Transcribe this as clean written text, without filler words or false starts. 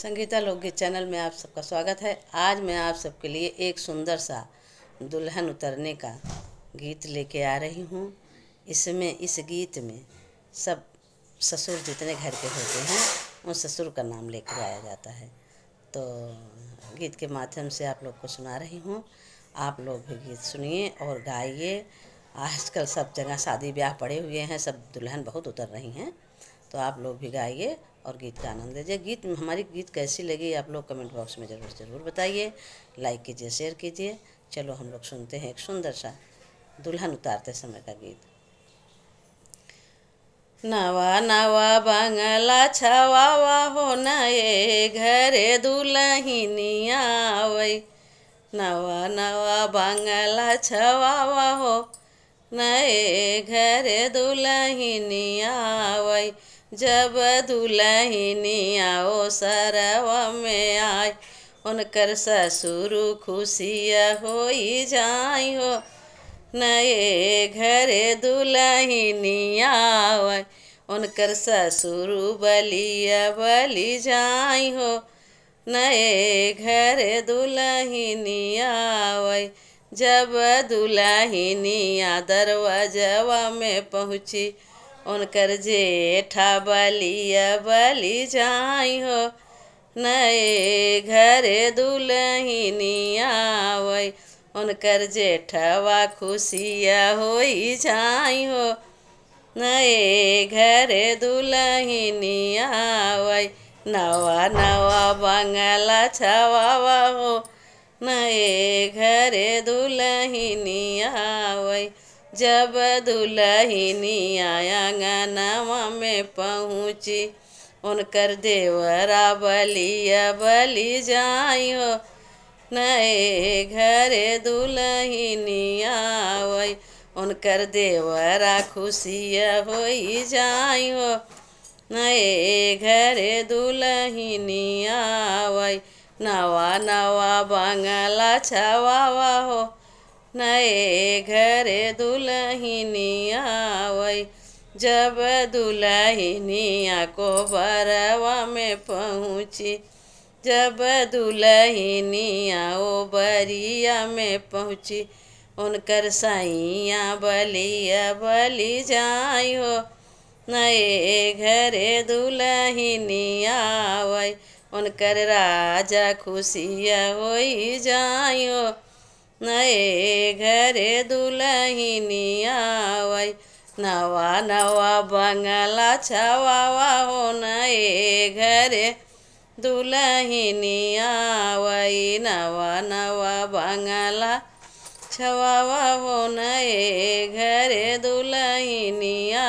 संगीता लोकगीत चैनल में आप सबका स्वागत है। आज मैं आप सबके लिए एक सुंदर सा दुल्हन उतरने का गीत लेके आ रही हूँ। इस गीत में सब ससुर जितने घर के होते हैं उन ससुर का नाम लेकर गाया जाता है। तो गीत के माध्यम से आप लोग को सुना रही हूँ। आप लोग भी गीत सुनिए और गाइए। आजकल सब जगह शादी ब्याह पड़े हुए हैं, सब दुल्हन बहुत उतर रही हैं, तो आप लोग भी गाइए और गीत का आनंद लीजिए। हमारी गीत कैसी लगी आप लोग कमेंट बॉक्स में ज़रूर बताइए। लाइक कीजिए, शेयर कीजिए। चलो हम लोग सुनते हैं एक सुंदर सा दुल्हन उतारते समय का गीत। नवा नवा बंगला छवावा हो नए घरे दुल्हनिया आवै। नवा नवा बंगला छवावा हो नए घरे दुल्हनिया आवै। जब दुल्हनिया ओ सरवा में आय उनकर ससुर खुशिया होई जाई हो। नए घरे दुल्हनिया आवै उनकर ससुर बलिया बलि जाई हो। नए घरे दुल्हनिया आवै। जब दुल्हनिया दरवाजवा में पहुँची उनकर जेठा बलिया बलि जाई हो। नए घरे दुल्हनिया आवै उनकर जेठवा खुशिया होई जाई हो। नए घरे दुल्हनिया आवै। नवा नवा बंगला छवावा हो नए घरे दुल्हनिया आवै। जब दुल्हनिया आंगनवा में पहुँची उनकर देवरा बलिया बलि जाई हो। नए घरे दुल्हनिया आवै उनकर देवरा खुशिया होई जाई हो। नए घरे दुल्हनिया आवै। नवा नवा बंगला छवावा हो नए घरे दुल्हनिया आवै। जब दुल्हनिया को बरवा में पहुँची, जब दुल्हनिया ओ बरिया में पहुँची उनकर सैया बलिया बलि जाई हो। नए घरे दुल्हनिया आवै उनकर राजा खुशिया होई जाई हो। नए घरे दुल्हनिया आवै। नवा नवा बंगला छवावा हो नए घरे दुल्हनिया आवै। नवा नवा बंगला छवावा हो नए घरे दुल्हनिया